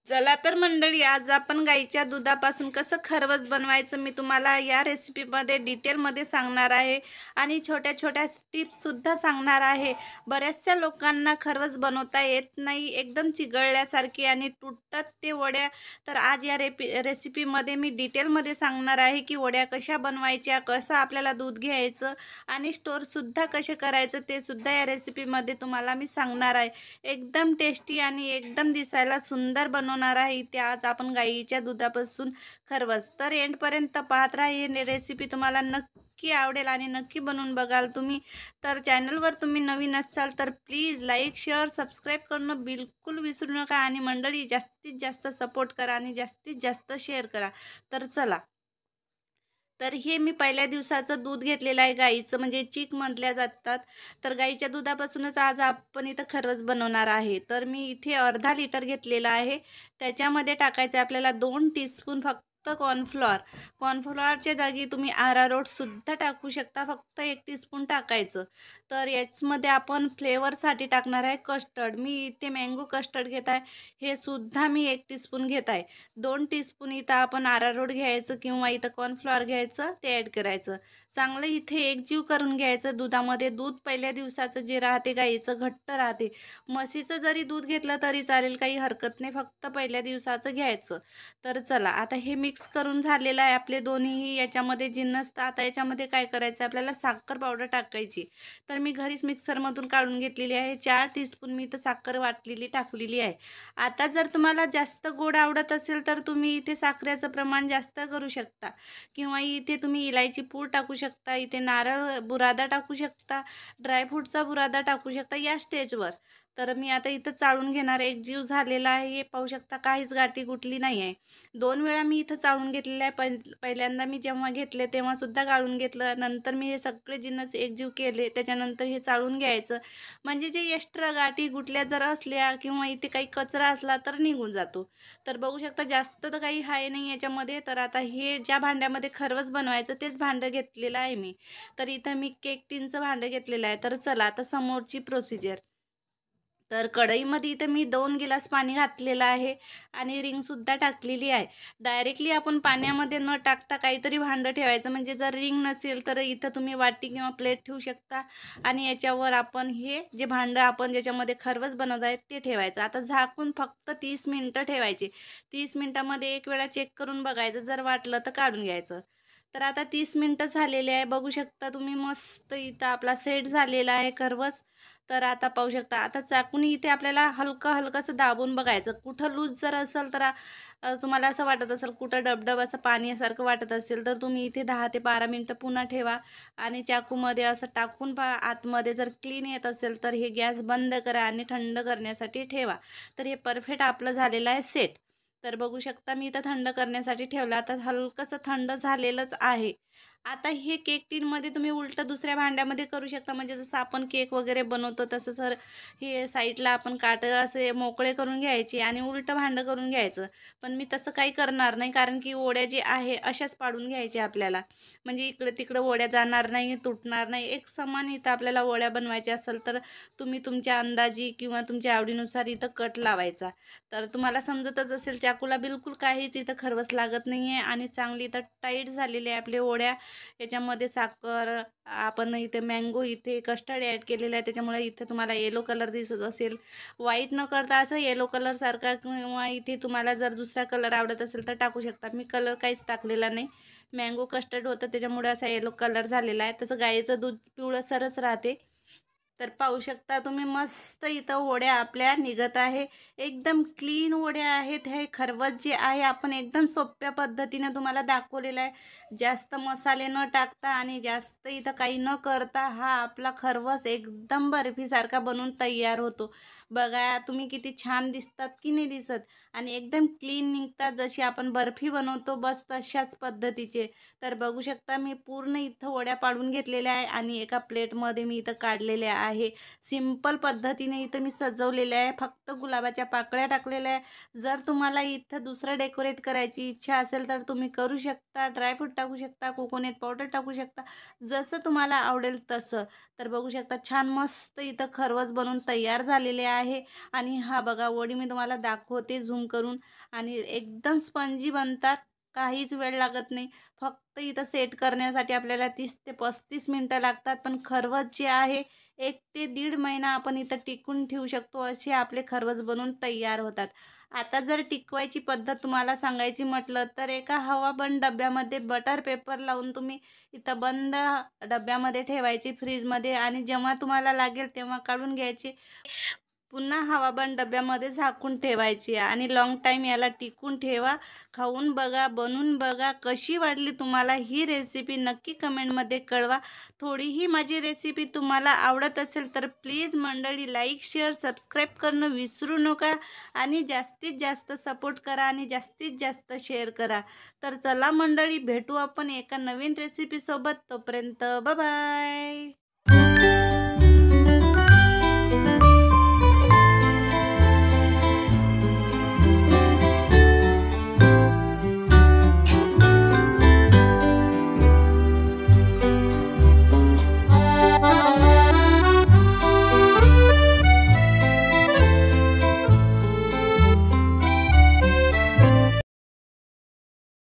चला तर मंडळी, आज आपण गाईच्या दुधापासून कसं खरवस बनवायचं मी तुम्हाला या रेसिपीमध्ये डिटेलमध्ये सांगणार आहे आणि छोट्या छोट्या टिप्ससुद्धा सांगणार आहे. बऱ्याचशा लोकांना खरवस बनवता येत नाही, एकदम चिघळल्यासारखी आणि तुटतात ते वड्या. तर आज या रेसिपीमध्ये मी डिटेलमध्ये सांगणार आहे की वड्या कशा बनवायच्या, कसं आपल्याला दूध घ्यायचं आणि स्टोअरसुद्धा कसे करायचं ते सुद्धा या रेसिपीमध्ये तुम्हाला मी सांगणार आहे. एकदम टेस्टी आणि एकदम दिसायला सुंदर बनवणार आहे ते आज आपण गाईच्या दुधापासून खरवस. तर एंडपर्यंत पाहत राहा, ही रेसिपी तुम्हाला नक्की आवडेल आणि नक्की बनवून बघाल तुम्ही. तर चॅनलवर तुम्ही नवीन असाल तर प्लीज लाईक शेअर सबस्क्राईब करणं बिलकुल विसरू नका आणि मंडळी जास्तीत जास्त सपोर्ट करा आणि जास्तीत जास्त शेअर करा. तर चला, तर हे मी पहिल्या दिवसाचं दूध घेतलेलं आहे गाईचं, म्हणजे चीक म्हटल्या जातात. तर गाईच्या दुधापासूनच आज आपण इथं खरवस बनवणार आहे. तर मी इथे अर्धा लिटर घेतलेलं आहे. त्याच्यामध्ये टाकायचं आहे आपल्याला 2 टीस्पून फक्त कॉर्नफ्लॉर. कॉर्नफ्लॉरच्या जागी तुम्ही अरारोटसुद्धा टाकू शकता, फक्त 1 टीस्पून टाकायचं. तर याचमध्ये आपण फ्लेवरसाठी टाकणार आहे कस्टर्ड. मी इथे मँगो कस्टर्ड घेत आहे, हे सुद्धा मी 1 टीस्पून घेत आहे. 2 टीस्पून इथं आपण अरारोट घ्यायचं किंवा इथं कॉर्नफ्लॉवर घ्यायचं, ते ॲड करायचं. चांगलं इथे एकजीव करून घ्यायचं दुधामध्ये. दूध पहिल्या दिवसाचं जे राहते गाईचं घट्ट राहते. म्हशीचं जरी दूध घेतलं तरी चालेल, काही हरकत नाही, फक्त पहिल्या दिवसाचं घ्यायचं. तर चला, आता हे मिक्स करून झालेलं आहे आपले दोन्हीही याच्यामध्ये जिन्नस. तर आता याच्यामध्ये काय करायचं, आपल्याला साखर पावडर टाकायची. तर मी घरीच मिक्सरमधून काढून घेतलेली आहे. 4 टीस्पून मी इथं साखर वाटलेली टाकलेली आहे. आता जर तुम्हाला जास्त गोड आवडत असेल तर तुम्ही इथे साखरेचं प्रमाण जास्त करू शकता किंवा इथे तुम्ही इलायची पूड टाकू शकता, इथे नारळ बुरादा टाकू शकता, ड्रायफ्रूटचा बुरादा टाकू शकता या स्टेजवर. तर मी आता इथं चाळून घेणार, एक जीव झालेला आहे, हे पाहू शकता, काहीच गाठी गुटली नाही आहे. 2 वेळा मी इथं चाळून घेतलेलं आहे. पहिल्यांदा मी जेव्हा घेतले तेव्हासुद्धा गाळून घेतलं, नंतर मी हे सगळे जिन्नस एकजीव केले, त्याच्यानंतर हे चाळून घ्यायचं. म्हणजे जे एक्स्ट्रा गाठी गुटल्या जर असल्या किंवा इथे काही कचरा असला तर निघून जातो. तर बघू शकता, जास्त तर काही आहे नाही याच्यामध्ये. तर आता हे ज्या भांड्यामध्ये खरवस बनवायचं तेच भांडं घेतलेलं आहे मी. तर इथं मी केक टिनचं भांडं घेतलेलं आहे. तर चला, आता समोरची प्रोसिजर. तर कढईमध्ये इथं मी 2 गिलास पाणी घातलेलं आहे आणि रिंगसुद्धा टाकलेली आहे. डायरेक्टली आपण पाण्यामध्ये न टाकता काहीतरी भांडं ठेवायचं, म्हणजे जर रिंग नसेल तर इथं तुम्ही वाटी किंवा प्लेट ठेवू शकता आणि याच्यावर आपण हे जे भांडं आपण ज्याच्यामध्ये खरवस बनवत आहे ते ठेवायचं. आता झाकून फक्त 30 मिनटं ठेवायचे. 30 मिनटामध्ये एक वेळा चेक करून बघायचं, जर वाटलं तर काढून घ्यायचं. तर आता 30 मिनटं झालेले आहे, बघू शकता तुम्ही, मस्त इथं आपला सेट झालेला आहे खरवस. तर आता पाहू शकता, आता चाकूनी इथे आपल्याला हलकं हलकंसं दाबून बघायचं. कुठं लूज जर असेल तर तुम्हाला असं वाटत असेल, कुठं डबडब असं पाण्यासारखं वाटत असेल, तर तुम्ही इथे 10 ते 12 मिनटं पुन्हा ठेवा आणि चाकूमध्ये असं टाकून पहा. आतमध्ये जर क्लीन येत असेल तर हे गॅस बंद करा आणि थंड करण्यासाठी ठेवा. तर हे परफेक्ट आपलं झालेलं आहे सेट. तर बघू शकता, मी इथं थंड करण्यासाठी ठेवलं. आता हलकंसं थंड झालेलंच आहे. आता हे केक टीनमध्ये तुम्ही उलटं दुसऱ्या भांड्यामध्ये करू शकता, म्हणजे जसं आपण केक वगैरे बनवतो तसं. सर हे साईडला आपण काटं असे मोकळे करून घ्यायचे आणि उलटं भांडं करून घ्यायचं. पण मी तसं काही करणार नाही, कारण की वड्या जे आहे अशाच पाडून घ्यायच्या आपल्याला, म्हणजे इकडे तिकडे वड्या जाणार नाही, तुटणार नाही. एक समान इथं आपल्याला वड्या बनवायच्या असेल तर तुम्ही तुमच्या अंदाजी किंवा तुमच्या आवडीनुसार इथं कट लावायचा. तर तुम्हाला समजतच असेल, चाकूला बिलकुल काहीच इथं खरवस लागत नाही आहे आणि चांगली इथं टाईट झालेली आहे आपली वड्या. याच्यामध्ये साखर, आपण इथे मँगो, इथे कस्टर्ड ॲड केलेलं आहे, त्याच्यामुळे इथे तुम्हाला येलो कलर दिसत असेल. व्हाईट न करता असं येलो कलरसारखा, किंवा इथे तुम्हाला जर दुसरा कलर आवडत असेल तर टाकू शकता. मी कलर काहीच टाकलेला नाही, मँगो कस्टर्ड होतं त्याच्यामुळे असा येलो कलर झालेला आहे. तसं गाईचं दूध पिवळसरच राहते. तर पाहू शकता तुम्ही, मस्त इथं वड्या आपल्या निघत आहे. एकदम क्लीन वड्या आहेत. हे खरवस जे आहे आपण एकदम सोप्या पद्धतीने तुम्हाला दाखवलेलं आहे. जास्त मसाले न टाकता आणि जास्त इथं काही न करता हा आपला खरवस एकदम बर्फीसारखा बनून तयार होतो. बघा तुम्ही किती छान दिसतात की नाही दिसत, आणि एकदम क्लीन निघतात, जशी आपण बर्फी बनवतो बस तशाच पद्धतीचे. तर बघू शकता, मी पूर्ण इथं वड्या पाडून घेतलेल्या आहे आणि एका प्लेटमध्ये मी इथं काढलेल्या आहे. सिंपल पद्धतीने इथं मी सजवलेलं आहे. फक्त गुलाबाच्या पाकळ्या टाकलेल्या आहे. जर तुम्हाला इथं दुसरं डेकोरेट करायची इच्छा असेल तर तुम्ही करू शकता. ड्रायफ्रूट टाकू शकता, कोकोनट पावडर टाकू शकता, जसं तुम्हाला आवडेल तसं. तर बघू शकता छान मस्त इथं खरवस बनवून तयार झालेले आहे. आणि हा बघा वडी मी तुम्हाला दाखवते झूम करून. आणि एकदम स्पंजी बनतात, काहीच वेळ लागत नाही. फक्त इथं सेट करण्यासाठी आपल्याला 30 ते 35 मिनटं लागतात. पण खरवस जे आहे 1 ते दीड महिना आपण इथं टिकून ठेवू शकतो, असे आपले खरवस बनवून तयार होतात. आता जर टिकवायची पद्धत तुम्हाला सांगायची म्हटलं तर एका हवाबंद डब्यामध्ये बटर पेपर लावून तुम्ही इथं बंद डब्यामध्ये ठेवायची फ्रीजमध्ये, आणि जेव्हा तुम्हाला लागेल तेव्हा काढून घ्यायची. पुन्हा हवाबंद डब्यामध्ये झाकून ठेवायची आणि लाँग टाईम याला टिकून ठेवा. खाऊन बघा, बनवून बघा, कशी वाटली तुम्हाला ही रेसिपी नक्की कमेंटमध्ये कळवा. थोडीही माझी रेसिपी तुम्हाला आवडत असेल तर प्लीज मंडळी लाईक, शेअर, सबस्क्राईब करणं विसरू नका. आणि जास्तीत जास्त सपोर्ट करा आणि जास्तीत जास्त शेअर करा. तर चला मंडळी, भेटू आपण एका नवीन रेसिपीसोबत. तोपर्यंत बाय बाय.